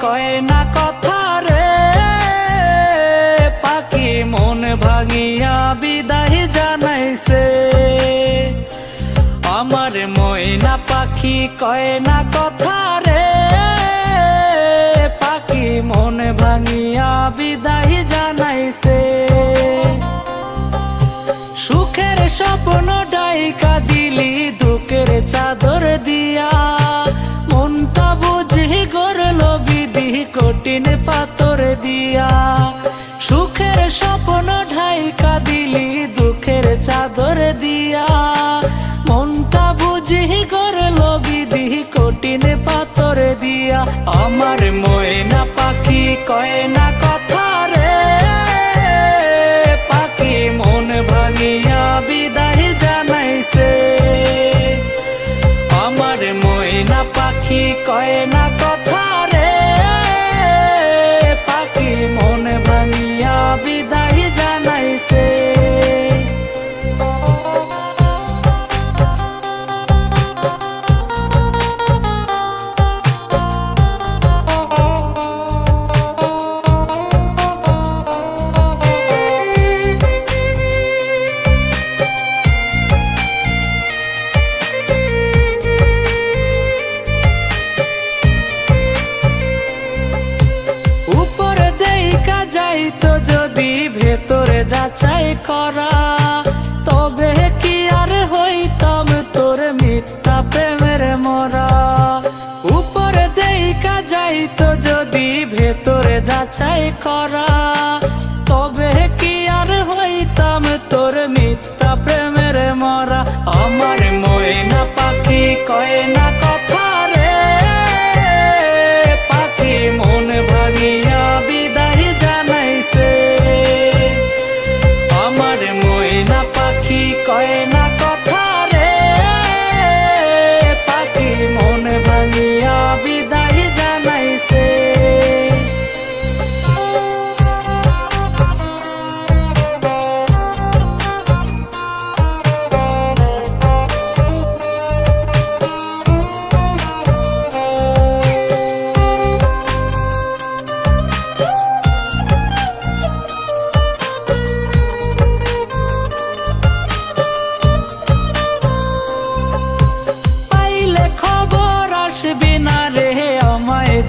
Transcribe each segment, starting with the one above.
কয় না কথা রে, পাখি মন ভাঙিয়া বিদায় জানাইছে। আমার ময়না পাখি কয় না কথা রে, পাখি মন ভাঙিয়া বিদায় জানাইছে। সুখের স্বপ্ন ডাইকা দিলি দুঃখের চাদর দিয়া, মনটা বুঝি গড়ল বিধি কঠিন পাথর দিয়া। সুখের স্বপ্ন ঢাইকা দিলি দুঃখের চাদর দিয়া, মনটা বুঝি গড়ল বিধি কঠিন পাথর দিয়া। আমার ময়না পাখি কয় না কথা রে, পাখি মন ভাঙিয়া বিদায় জানাইছে। আমার ময়না পাখি কয় না কথা রে, পাখি মন ভাঙিয়া বিদায় জানাইছে। তো যদি ভেতরে যাচাই করা, তবে কি আর হইতাম তোর মিথ্যা প্রেমের মরা। উপরে দেখা যাইতো যদি ভেতরে যাচাই করা, তবে কি আর হইতাম তোর মিথ্যা প্রেমের মরা। আমার ময়না পাখি কয় না কথা রে, পাখি মন ভাঙিয়া বিদায় জানাইছে। আমার ময়না পাখি কয় না কথা রে, পাখি মন ভাঙিয়া বিদায় জানাইছে।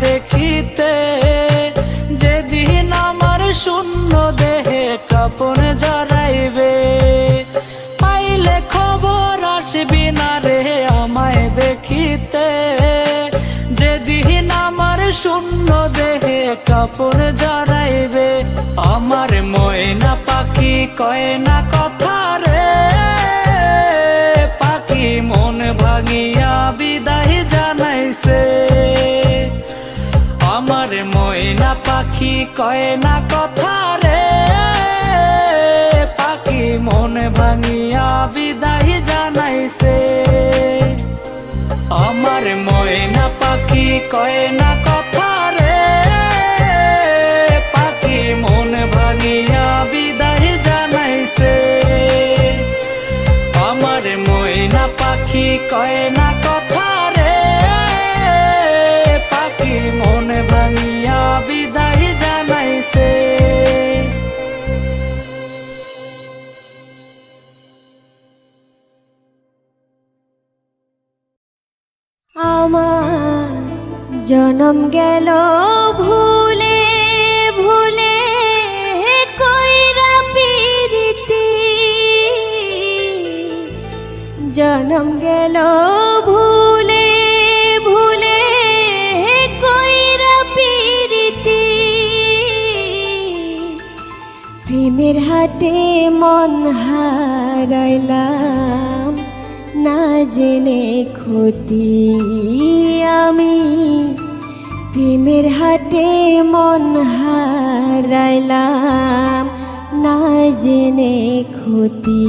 দেখিতে যেদিন আমার শূন্য দেহে কাপন জড়াইবে, পাইলে খবর আসবি না রে আমায় দেখিতে। যেদিন আমার শূন্য দেহে কাপন জড়াইবে। আমার ময়না পাখি কয় না কথা রে, পাখি মন ভাঙিয়া বিদায় জানাইছে। আমার ময়না পাখি কয় না কথা রে, পাখি মন ভাঙিয়া বিদায় জানাইছে। আমার ময়না পাখি কয় না কথা রে, পাখি মন ভাঙিয়া বিদায় জানাইছে। আমার ময়না পাখি কয় না কথা রে, পাখি মন ভাঙিয়া বিদায় জানাইছে। আমার জনম গেল ভুলে ভুলে কইরা পিরিতি, জনম গেল ভুলে ভুলে কইরা পিরিতি। প্রেমের হাটে মন হারাইলাম, না জেনে ক্ষতি আমি। প্রেমের হাটে মন হারাইলাম, না জেনে ক্ষতি।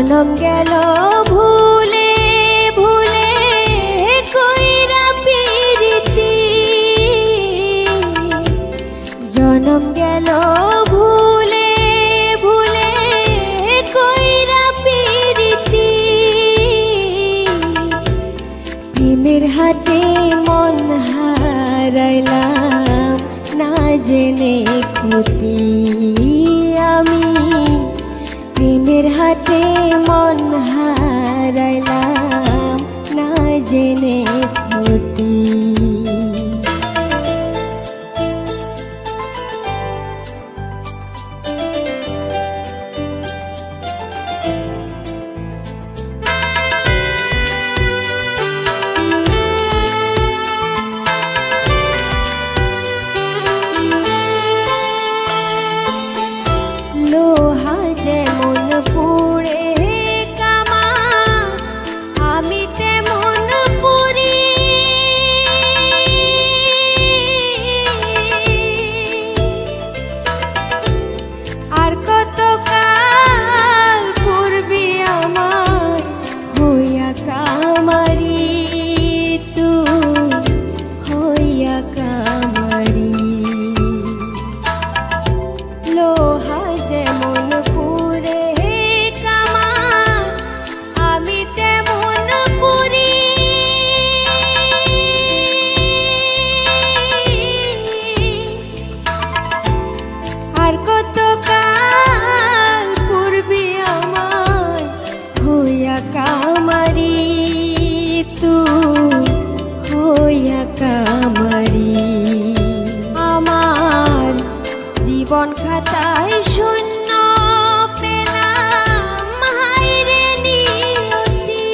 জনম গেল ভুলে ভুলে কইরা পিরিতি জনম গেল ভুলে ভুলে কইরা পিরিতি প্রেমের হাতে মন হারাইলাম না জেনে ক্ষতি আমি প্রেমের হাতে মন হারাইলাম না জেনে ক্ষতি লোহা যেমন পুড়ে কামা আমি তেমন পুরি আর কত কাল পূর্বে আমার হইয়া কামারি তুই হইয়া কামারি লোহা যেমন পুড়ে কামা আমি তেমন পুরি আর কত কাল পূর্বে আমার হইয়া কামারি তুই হইয়া কামারি আমার জীবন খাতায় শূন্য পেলাম হায়রে নিয়তি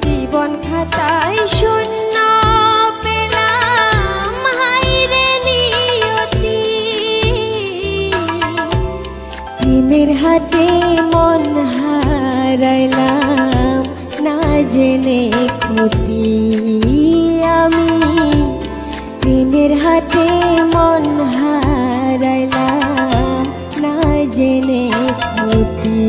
জীবন খাতায় শূন্য পেলাম হায়রে নিয়তি প্রেমের হাতে মন হারাইলাম না জেনে ক্ষতি আমি প্রেমের হাতে মন হারাইলাম না জেনে ক্ষতি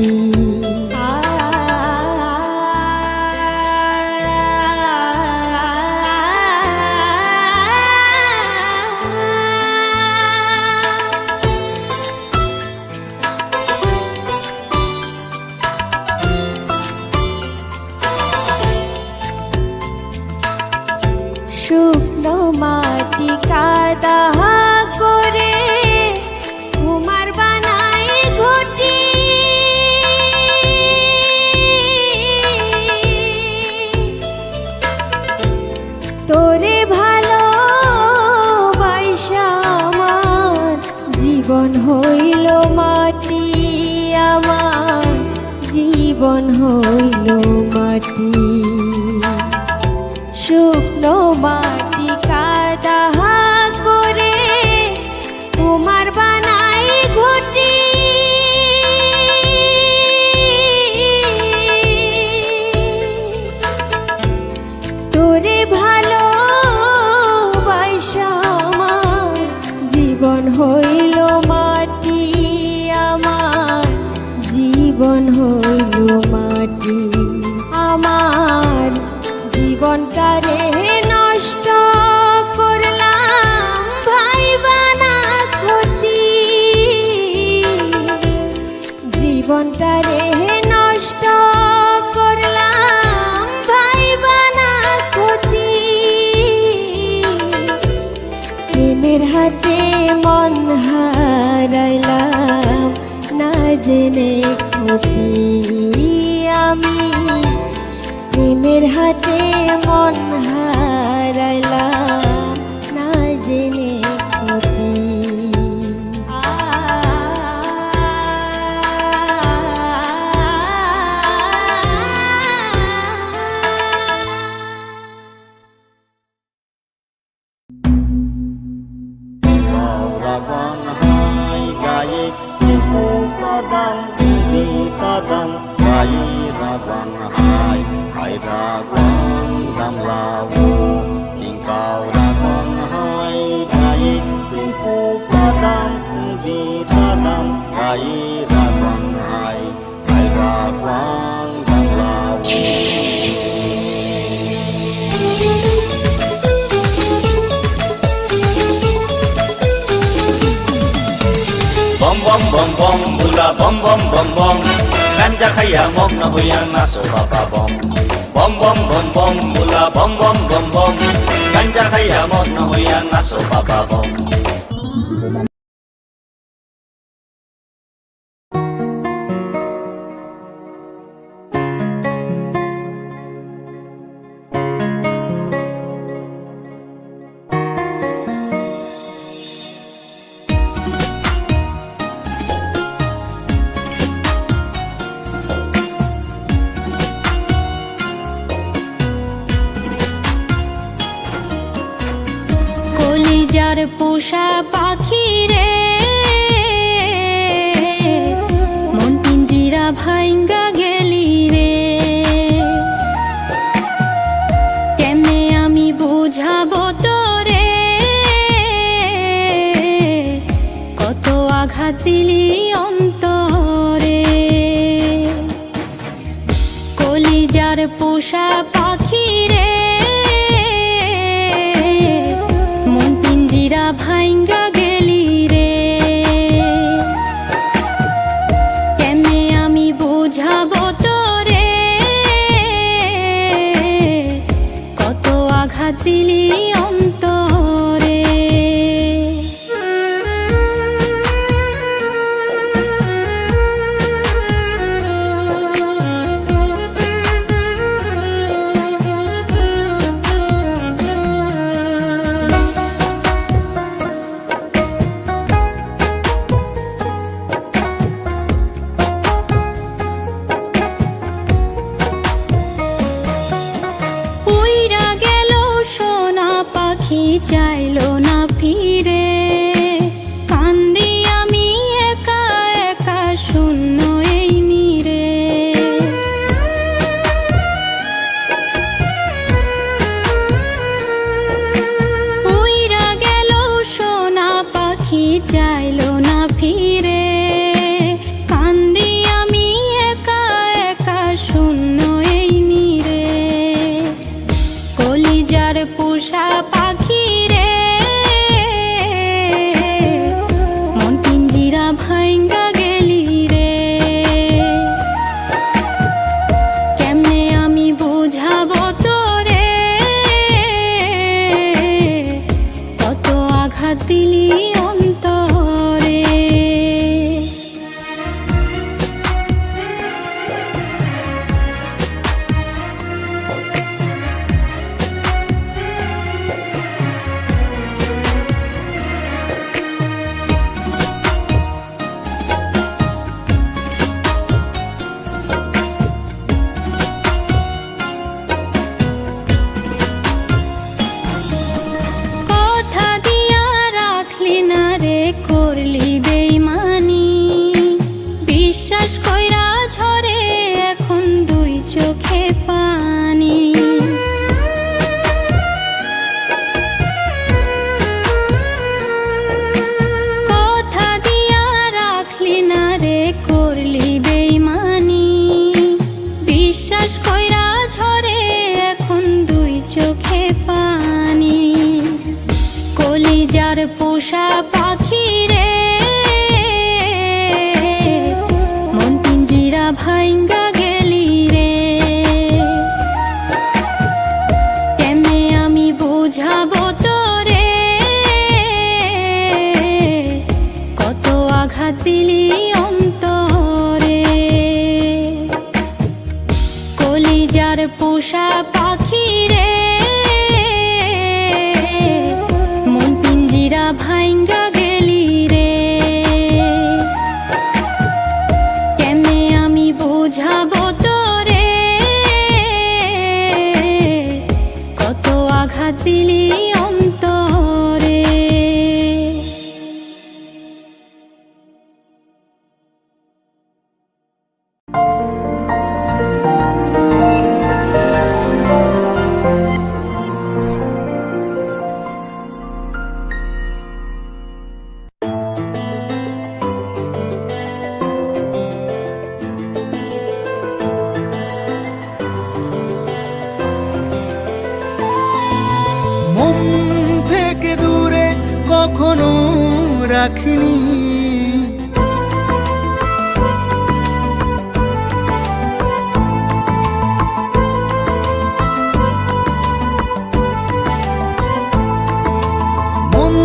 শুকনো মাটি কাদা করে কুমার বানাই ঘটি তোরে ভালো বাইসা আমার জীবন হইল মাটি আমার জীবন হইল মাটি শুকনো মাটি কাদা করে কুমার বানাই ঘটি তোরে ভালো বাইসা আমার জীবন হইল মাটি আমার জীবন হইল মাটি আমার জীবনটারে নষ্ট করলাম ভাইবানা ক্ষতি জীবনটারে নষ্ট করলাম ভাইবানা ক্ষতি প্রেমের হাতে মন হারাইলাম না জেনে ক্ষতি আমি প্রেমের হাতে মন হারাইলাম না জেনে ক্ষতি Rabang hai gaye tipu padang di padang gaye rabang hai rabang dam lawu tingkau rabang hai gaye tipu padang di padang gaye rabang hai রাবাং বাংলাও বম বম বম বম বুলা বম বম বম বম গাঞ্জা খাইয়া মগ্ন হইয়া নাচো বাবা বম বম বম বম বম বুলা বম বম বম বম গাঞ্জা খাইয়া মগ্ন হইয়া নাচো বাবা বম কলিজার পোষা পাখি রে মন পিঞ্জিরা ভাইঙ্গা গেলি রে কেমনে আমি বুঝাবো তোরে কত আঘাত দিলি অন্তরে কলিজার পোষা পাখি রে ভাইঙ্গা গেলি রে কেমনে আমি বুঝাবো তোরে কত আঘাত দিলি অন্তরে চাইলো না ফিরে কান্দি আমি একা একা শূন্য এই নীরে উইরা গেল সোনা পাখি চাইলো না ফিরে কান্দি আমি একা একা শূন্য এই নীরে কলিজার পোষা পাখি রে মন পিঞ্জিরা ভাইঙ্গা গেলি রে কেমনে আমি বুঝাবো তোরে কত আঘাত দিলি অন্তরে করলি বেইমানি বিশ্বাস কইরা ঝরে এখন দুই চোখে পানি কথা দিয়া রাখলি না রে করলি বেইমানি বিশ্বাস কইরা ঝরে এখন দুই চোখে পানি কলিজার পোষা পাখি রে মন পিঞ্জিরা ভাইঙ্গা গেলি রে কেমনে আমি বুঝাবো তোরে কত আঘাত দিলি অন্তরে কলিজার পোষা পাখি রে মন পিঞ্জিরা ভাইঙ্গা গেলি কখনো রাখিনি। মন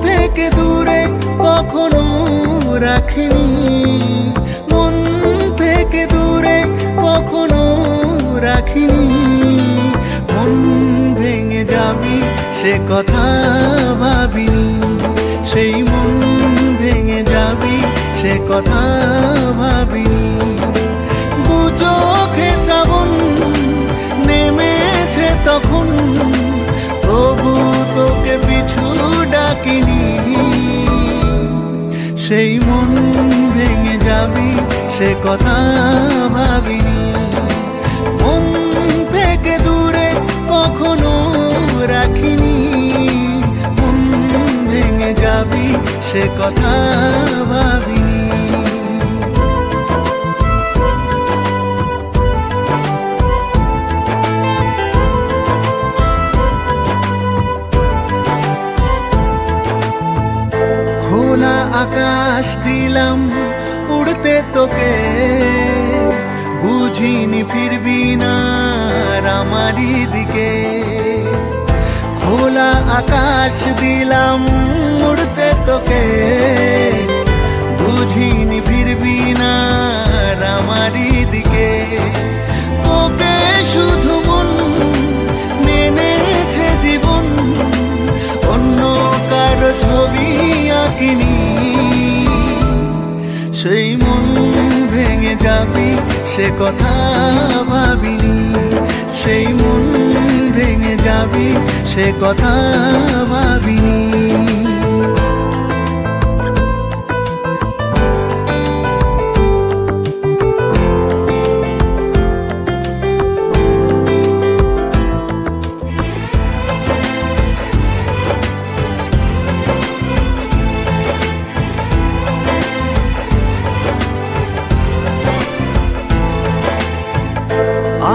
থেকে দূরে কখনো রাখিনি, মন থেকে দূরে কখনো রাখিনি। মন ভেঙে যাবি সে কথা ভাবিনি, সেই মন ভেঙে যাবি সে কথা ভাবিনি। দু চোখে শ্রাবণ নেমেছে তখন, তবু তোকে পিছু ডাকিনি। সেই মন ভেঙে যাবি সে কথা ভাবিনি। মন থেকে দূরে কখনো রাখিনি, মন ভেঙে যাবি সে কথা ভাবিনি। খোলা আকাশ দিলাম উড়তে তোকে, বুঝিনি ফিরবি না আর আমারই দিকে। খোলা আকাশ দিলাম উড়তে তোকে, বুঝিনি ফিরবি না আর আমারই দিকে। তোকে শুধু মন মেনেছে জীবন, অন্য কারো ছবি আঁকিনি। সেই মন ভেঙে যাবি সে কথা ভাবিনি, সেই মন ভেঙে যাবি সে কথা ভাবিনি।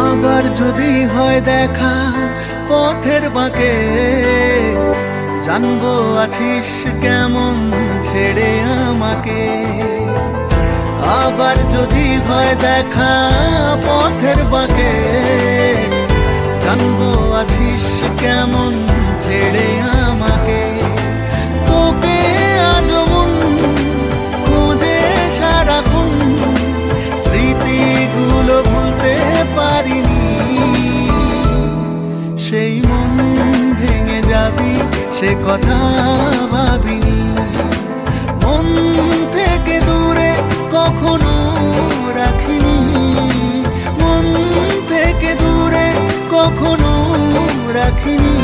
আবার যদি হয় দেখা পথের বাঁকে, জানবো আছিস কেমন ছেড়ে আমাকে। আবার যদি হয় দেখা পথের বাঁকে, জানবো আছিস কেমন ছেড়ে আমাকে। তোকে আজ মন খুঁজে সারাক্ষণ, স্মৃতিগুলো ভুলতে পারিনি। সেই মন ভেঙে যাবি সে কথা ভাবিনি। মন থেকে দূরে কখনো রাখিনি, মন থেকে দূরে কখনো রাখিনি।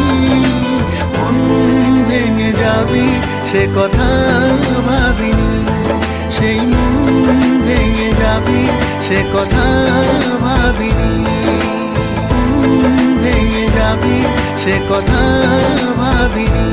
মন ভেঙে যাবি সে কথা ভাবিনি, সেই মন ভেঙে যাবি সে কথা ভাবিনি। মন ভেঙে যাবি সে কথা ভাবিনি।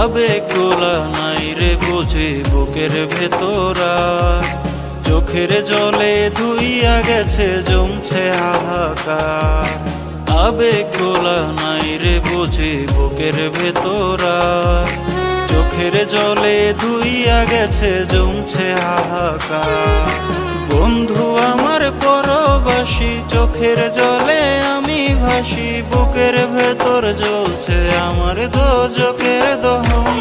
আবেগ গোলা নাই রে বুঝি বুকের ভেতরা, চোখের জলে ধুইয়া গেছে জমছে হাহাকার। আবেগ গোলা নাই রে বুঝি বুকের ভেতরা, চোখের জলে ধুইয়া গেছে জমছে হাহাকার। বন্ধু আমার পরবাসী, চোখের জলে আমি ভাসি, বুকের ভেতর জ্বলছে আমার দোজখের দহন।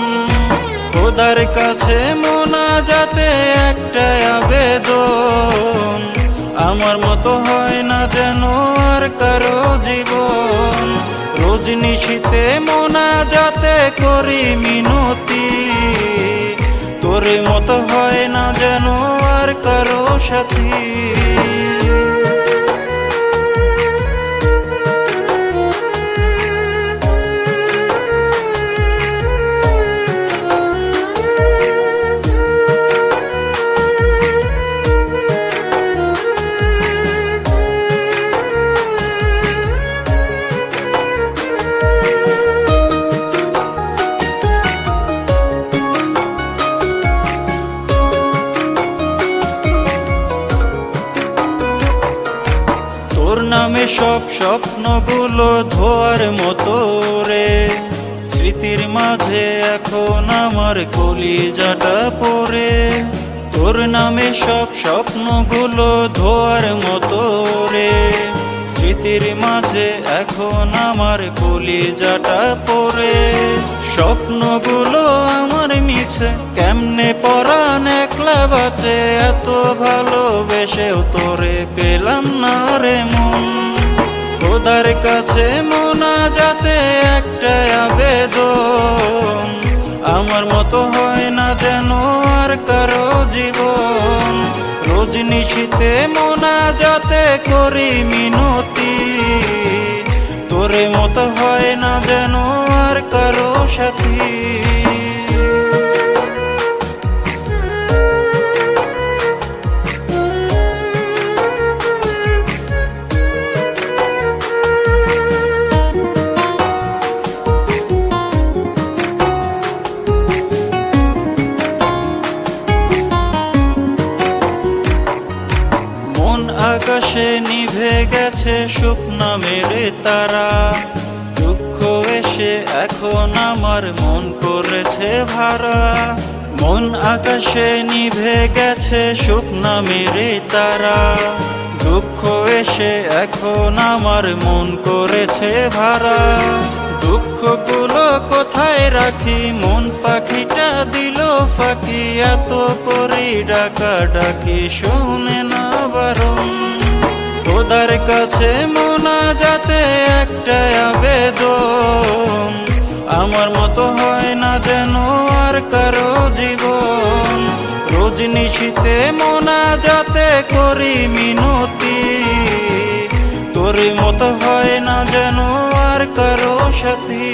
খোদার কাছে মোনাজাতে একটাই আবেদন, আমার মতো হয় না যেন আর কারো জীবন। রোজ নিশীতে মোনাজাতে করি মিনতি, তোর মতো হয় না যেন আর কারো সাথী। তোর নামে সব স্বপ্নগুলো ধোয়ার মতো রে, স্মৃতির মাঝে এখন আমার কলিজাটা পড়ে। তোর নামে সব স্বপ্নগুলো ধোয়ার মতো রে, স্মৃতির মাঝে এখন আমার কলিজাটা পড়ে। স্বপ্নগুলো আমার মিছে কেমনে পরাণ একলা বাঁচে, এত ভালোবেসেও তোরে পেলাম না রে মন। খোদার কাছে মোনাজাতে একটাই আবেদন, আমার মতো হয় না যেন আর কারো জীবন। রোজ নিশীতে মোনাজাতে করি মিনতি, তোরে মতো হয় না যেন আর কারো সাথী। আকাশে নিভে গেছে সুখ নামের তারা, দুঃখ এসে এখন আমার মন করেছে ভাড়া। মন আকাশে নিভে গেছে সুখ নামের তারা, দুঃখ এসে এখন আমার মন করেছে ভাড়া। দুঃখগুলো কোথায় রাখি, মন পাখিটা দিল ফাঁকি, এত করি ডাকা ডাকি শুনে না বারণ। খোদার কাছে মোনাজাতে একটাই আবেদন, আমার মতো হয় না যেন আর কারো জীবন। রোজ নিশীতে মোনাজাতে করি মিনতি, তোর মতো হয় না যেন আর কারো সাথী।